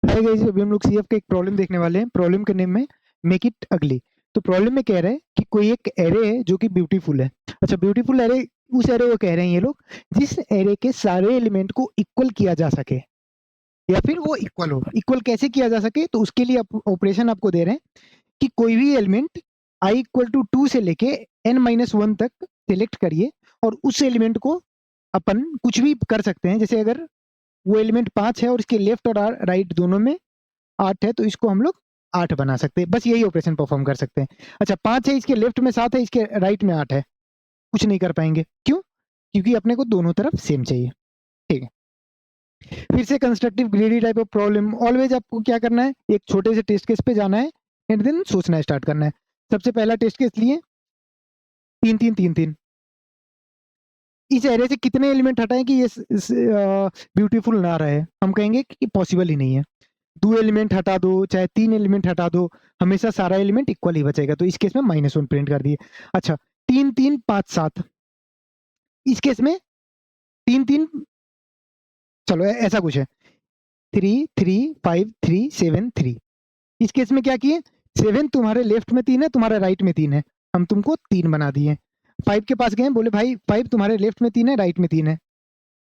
Hi guys, अभी हम लोग सीएफ का एक प्रॉब्लम देखने वाले हैं। प्रॉब्लम के नेम में मेक इट अगली। तो प्रॉब्लम में कह रहे हैं कि कोई एक एरे है जो कि ब्यूटीफुल है। अच्छा, ब्यूटीफुल एरे, उस एरे को कह रहे हैं ये लोग जिस एरे के सारे एलिमेंट को इक्वल किया जा सके या फिर वो इक्वल हो। इक्वल कैसे किया जा सके, तो उसके लिए ऑपरेशन आपको दे रहे हैं कि कोई भी एलिमेंट i इक्वल टू 2 से लेके n-1 तक सिलेक्ट करिए और उस एलिमेंट को अपन कुछ भी कर सकते हैं। जैसे अगर वो एलिमेंट 5 है और इसके लेफ्ट और राइट दोनों में 8 है, तो इसको हम लोग 8 बना सकते हैं। बस यही ऑपरेशन परफॉर्म कर सकते हैं। अच्छा, 5 है, इसके लेफ्ट में 7 है, इसके राइट में 8 है, कुछ नहीं कर पाएंगे। क्यों? क्योंकि अपने को दोनों तरफ सेम चाहिए। ठीक है, फिर से constructive greedy type of problem. Always आपको क्या करना है, एक छोटे से टेस्ट केस पे जाना है एंड देन सोचना स्टार्ट करना है। सबसे पहला टेस्ट केस लिए 3 3 3 3। इस एरे से कितने एलिमेंट हटाएं कि ये ब्यूटीफुल ना रहे? हम कहेंगे कि पॉसिबल ही नहीं है। 2 एलिमेंट हटा दो, चाहे 3 एलिमेंट हटा दो, हमेशा सारा एलिमेंट इक्वल ही बचेगा। तो इस केस में -1 प्रिंट कर दिए। अच्छा, 3 3 5 7। इस केस में 3 3, चलो ऐसा कुछ है, 3 3 5 3 7 3। इस केस में क्या किए, 7 तुम्हारे लेफ्ट में 3 है, तुम्हारे राइट में 3 है, हम तुमको 3 बना दिए। 5 के पास गए, बोले भाई 5 तुम्हारे लेफ्ट में 3 है, राइट में 3 है,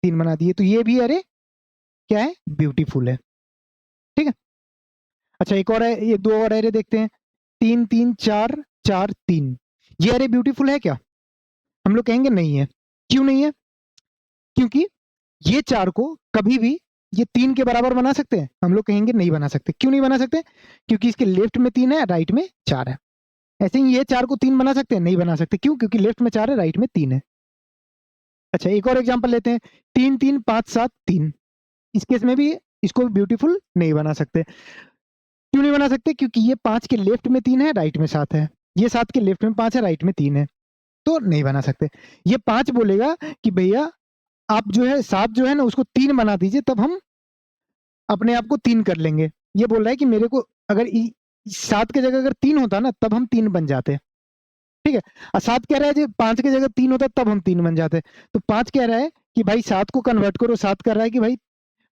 3 बना दिए। तो ये भी अरे क्या है, ब्यूटीफुल है। ठीक है। अच्छा, एक और है, ये 2 और एरे देखते हैं। 3 3 4 4 3। ये एरे ब्यूटीफुल है क्या? हम लोग कहेंगे नहीं है। क्यों नहीं है? क्योंकि ये 4 को कभी भी ये 3 के बराबर बना सकते हैं? हम लोग कहेंगे नहीं बना सकते। क्यों नहीं बना सकते? क्योंकि इसके लेफ्ट में 3 है, राइट में 4 है। ऐसे ही ये 4 को 3 बना सकते हैं? नहीं बना सकते। क्यों? क्योंकि लेफ्ट में 4 है, राइट में 3 है। अच्छा, एक और एग्जांपल लेते हैं। 3 3 5 7 3। इस केस में भी इसको ब्यूटीफुल नहीं बना सकते। क्यों नहीं बना सकते? क्योंकि ये 5 के लेफ्ट में 3 है, राइट में 7 है। ये 7 के लेफ्ट में 5 है, राइट में 3 है, तो नहीं बना सकते। ये 5 बोलेगा कि भैया आप जो है 7 जो है ना उसको 3 बना दीजिए, तब हम अपने आप को 3 कर लेंगे। ये बोल रहा है कि मेरे को अगर 7 की जगह अगर 3 होता ना तब हम 3 बन जाते। ठीक है। और 7 कह रहा है जी 5 की जगह 3 होता तब हम 3 बन जाते। तो 5 कह रहा है कि भाई 7 को कन्वर्ट करो, 7 कर रहा है कि भाई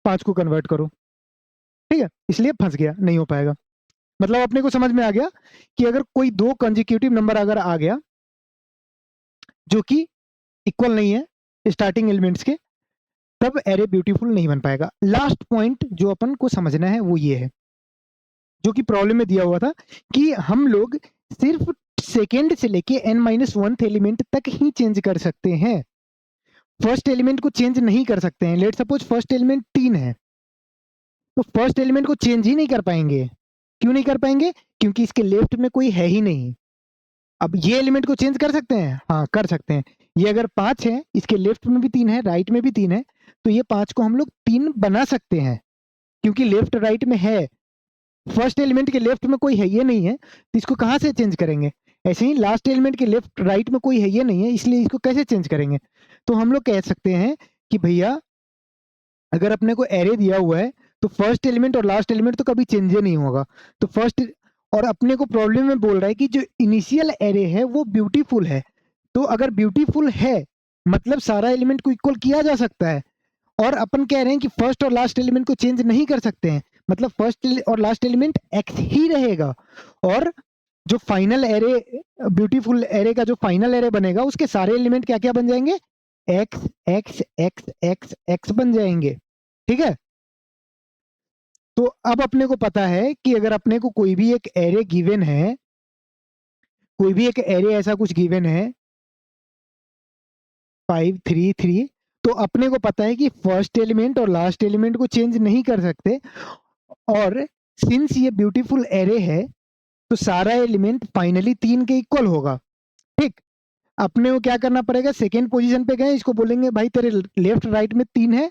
5 को कन्वर्ट करो। ठीक है, इसलिए फंस गया, नहीं हो पाएगा। मतलब अपने को समझ में आ गया कि अगर कोई 2 कंसेक्यूटिव नंबर अगर आ गया जो कि इक्वल नहीं है स्टार्टिंग एलिमेंट्स के, तब एरे ब्यूटीफुल नहीं बन पाएगा। लास्ट पॉइंट जो अपन को समझना है वो ये है, जो कि प्रॉब्लम में दिया हुआ था, कि हम लोग सिर्फ सेकेंड से लेके n-1 एलिमेंट तक ही चेंज कर सकते हैं। फर्स्ट एलिमेंट को चेंज नहीं कर सकते हैं। लेट सपोज फर्स्ट एलिमेंट 3 है, तो फर्स्ट एलिमेंट को चेंज ही नहीं कर पाएंगे। क्यों नहीं कर पाएंगे? क्योंकि इसके लेफ्ट में कोई है ही नहीं। अब ये एलिमेंट को चेंज कर सकते हैं? हाँ, कर सकते हैं। ये अगर 5 है, इसके लेफ्ट में भी 3 है, राइट में भी 3 है, तो ये 5 को हम लोग 3 बना सकते हैं क्योंकि लेफ्ट राइट में है। फर्स्ट एलिमेंट के लेफ्ट में कोई है ये नहीं है, तो इसको कहाँ से चेंज करेंगे? ऐसे ही लास्ट एलिमेंट के लेफ्ट राइट में कोई है ये नहीं है, इसलिए इसको कैसे चेंज करेंगे? तो हम लोग कह सकते हैं कि भैया अगर अपने को एरे दिया हुआ है तो फर्स्ट एलिमेंट और लास्ट एलिमेंट तो कभी चेंज ही नहीं होगा। तो फर्स्ट, और अपने को प्रॉब्लम में बोल रहा है कि जो इनिशियल एरे है वो ब्यूटीफुल है। तो अगर ब्यूटीफुल है मतलब सारा एलिमेंट को इक्वल किया जा सकता है। और अपन कह रहे हैं कि फर्स्ट और लास्ट एलिमेंट को चेंज नहीं कर सकते हैं, मतलब फर्स्ट और लास्ट एलिमेंट एक्स ही रहेगा। और जो फाइनल एरे, ब्यूटीफुल एरे का जो फाइनल एरे बनेगा उसके सारे एलिमेंट क्या क्या बन जाएंगे? X x x x x बन जाएंगे। ठीक है। तो अब अपने को पता है कि अगर अपने को कोई भी एक एरे गिवन है, कोई भी एक एरे ऐसा कुछ गिवन है 5 3 3, तो अपने को पता है कि फर्स्ट एलिमेंट और लास्ट एलिमेंट को चेंज नहीं कर सकते। और सिंस ये ब्यूटीफुल एरे है तो सारा एलिमेंट फाइनली 3 के इक्वल होगा। ठीक। अपने को क्या करना पड़ेगा, सेकेंड पोजीशन पे गए, इसको बोलेंगे भाई तेरे लेफ्ट राइट में 3 है,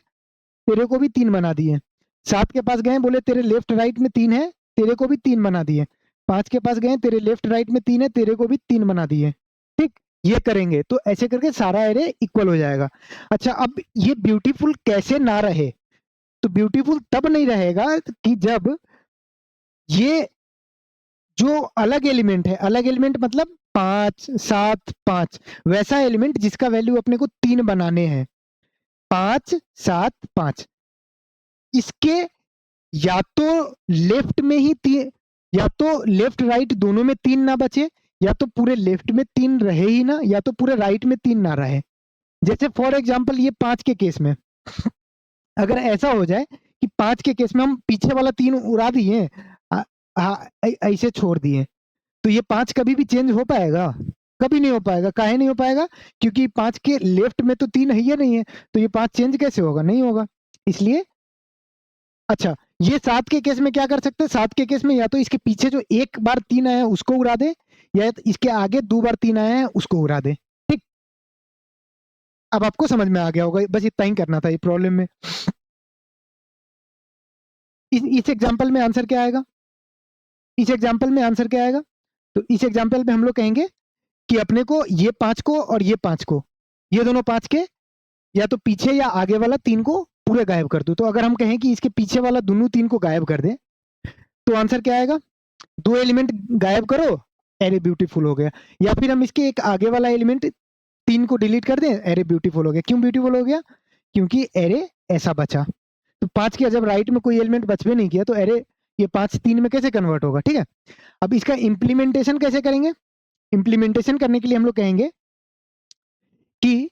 तेरे को भी 3 बना दिए। 7 के पास गए, बोले तेरे लेफ्ट राइट में 3 है, तेरे को भी 3 बना दिए। 5 के पास गए, तेरे लेफ्ट राइट में 3 है, तेरे को भी 3 बना दिए। ठीक। ये करेंगे तो ऐसे करके सारा एरे इक्वल हो जाएगा। अच्छा, अब ये ब्यूटीफुल कैसे ना रहे? तो ब्यूटीफुल तब नहीं रहेगा कि जब ये जो अलग एलिमेंट है, अलग एलिमेंट मतलब 5 7 5, वैसा एलिमेंट जिसका वैल्यू अपने को 3 बनाने हैं, 5 7 5, इसके या तो लेफ्ट में ही तीन, या तो लेफ्ट राइट दोनों में 3 ना बचे, या तो पूरे लेफ्ट में 3 रहे ही ना, या तो पूरे राइट में 3 ना रहे। जैसे फॉर एग्जांपल ये 5 के केस में अगर ऐसा हो जाए कि 5 के केस में हम पीछे वाला 3 उड़ा दिए, ऐसे छोड़ दिए, तो ये 5 कभी भी चेंज हो पाएगा? कभी नहीं हो पाएगा। काहे नहीं हो पाएगा? क्योंकि 5 के लेफ्ट में तो 3 है ही नहीं है, तो ये 5 चेंज कैसे होगा? नहीं होगा। इसलिए अच्छा, ये 7 के केस में क्या कर सकते हैं? 7 के केस में या तो इसके पीछे जो एक बार 3 आया है उसको उड़ा दे, या इसके आगे 2 बार 3 आया है उसको उड़ा दे। ठीक? अब आपको समझ में आ गया होगा, बस इतना ही करना था ये प्रॉब्लम में। इस एग्जांपल में आंसर क्या आएगा? इस एग्जांपल में आंसर क्या आएगा? तो इस एग्जांपल में हम लोग कहेंगे कि अपने को ये 5 को और ये 5 को, ये दोनों 5 के या तो पीछे या आगे वाला 3 को पूरे गायब कर दो। तो अगर हम कहें कि इसके पीछे वाला दोनों 3 को गायब कर दे, तो आंसर क्या आएगा? 2 एलिमेंट गायब करो, एरे ब्यूटीफुल हो गया। या फिर हम इसके एक आगे वाला एलिमेंट 3 को डिलीट कर दें, एरे ब्यूटीफुल हो गया। क्यों ब्यूटीफुल हो गया? क्योंकि एरे ऐसा बचा। तो 5 के जब राइट में कोई एलिमेंट बचबे नहीं किया, तो एरे ये 5 3 में कैसे कन्वर्ट होगा? ठीक है। अब इसका इंप्लीमेंटेशन कैसे करेंगे? इंप्लीमेंटेशन करने के लिए हम लोग कहेंगे कि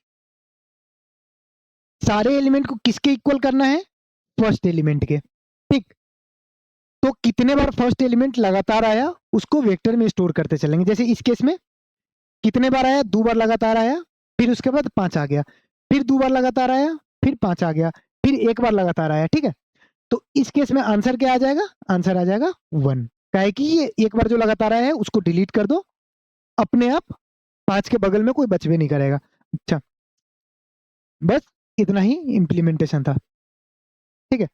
सारे एलिमेंट को किसके इक्वल करना है? फर्स्ट एलिमेंट के। ठीक? तो कितने बार फर्स्ट एलिमेंट लगातार आया उसको वेक्टर में स्टोर करते चलेंगे। जैसे इस केस में कितने बार आया? 2 बार लगातार आया, फिर उसके बाद 5 आ गया, फिर 2 बार लगातार आया, फिर 5 आ गया, फिर 1 बार लगातार आया। ठीक है। तो इस केस में आंसर क्या आ जाएगा? आंसर आ जाएगा 1। काहे कि ये एक बार जो लगातार आया है उसको डिलीट कर दो, अपने आप 5 के बगल में कोई बचबे नहीं करेगा। अच्छा, बस इतना ही इंप्लीमेंटेशन था। ठीक है।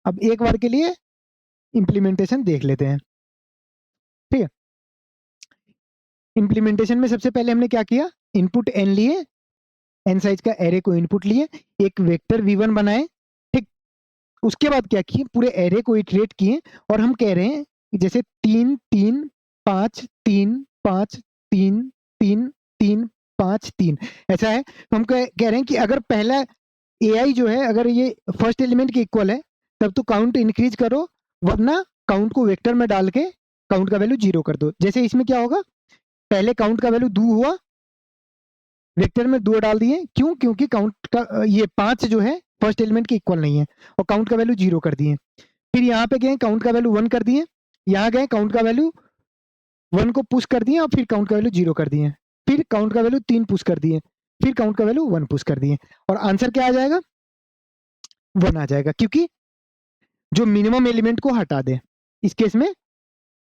अब एक बार के लिए इंप्लीमेंटेशन देख लेते हैं। ठीक है। इंप्लीमेंटेशन में सबसे पहले हमने क्या किया? इनपुट n लिए, n साइज का एरे को इनपुट लिए, एक वेक्टर v1 बनाए। ठीक? उसके बाद क्या किए? पूरे एरे को इटरेट किए, और हम कह रहे हैं कि जैसे 3 3 5 3 5 3 3 3 5 3 ऐसा है। तो हम कह रहे हैं कि अगर पहला AI जो है अगर ये फर्स्ट एलिमेंट के इक्वल है, तब तो काउंट इंक्रीज करो, वरना काउंट को वेक्टर में डाल के काउंट का वैल्यू 0 कर दो। जैसे इसमें क्या होगा? पहले काउंट का वैल्यू 2 हुआ, वेक्टर में 2 डाल दिए। क्यों? क्योंकि काउंट का ये 5 जो है फर्स्ट एलिमेंट के इक्वल नहीं है, और काउंट का वैल्यू 0 कर दिए। फिर यहाँ पे गए काउंट का वैल्यू 1 कर दिए, यहाँ गए काउंट का वैल्यू 1 को पुश कर दिए, और फिर काउंट का वैल्यू 0 कर दिए। फिर काउंट का वैल्यू 3 पुश कर दिए, फिर काउंट का वैल्यू 1 पुश कर दिए, और आंसर क्या आ जाएगा? 1 आ जाएगा। क्योंकि जो मिनिमम एलिमेंट को हटा दे, इस केस में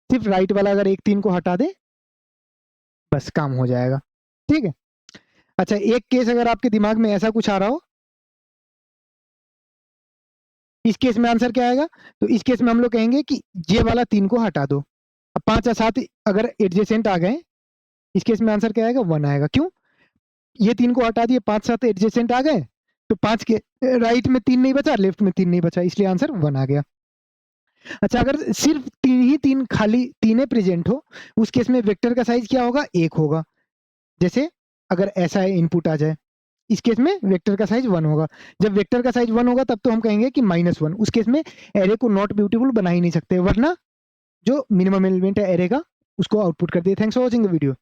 सिर्फ राइट वाला अगर एक 3 को हटा दे, बस काम हो जाएगा। ठीक है। अच्छा, एक केस अगर आपके दिमाग में ऐसा कुछ आ रहा हो, इस केस में आंसर क्या आएगा? तो इस केस में हम लोग कहेंगे कि ये वाला 3 को हटा दो। अब 5 और 7 अगर एडजेसेंट आ गए, इस केस में आंसर क्या आएगा? 1 आएगा। क्यों? ये 3 को हटा दिए, 5 7 एडजेसेंट आ गए, तो 5 के राइट में 3 नहीं बचा, लेफ्ट में 3 नहीं बचा, इसलिए आंसर 1 आ गया। अच्छा, अगर सिर्फ 3 ही 3 खाली 3 प्रेजेंट हो, उस केस में वेक्टर का साइज क्या होगा? 1 होगा। जैसे अगर ऐसा इनपुट आ जाए, इस केस में वेक्टर का साइज 1 होगा। जब वेक्टर का साइज 1 होगा तब तो हम कहेंगे कि -1। उस केस में एरे को नॉट ब्यूटीफुल बना ही नहीं सकते, वरना जो मिनिमम एलिमेंट है एरे का उसको आउटपुट कर दिए। Thanks for watching the video.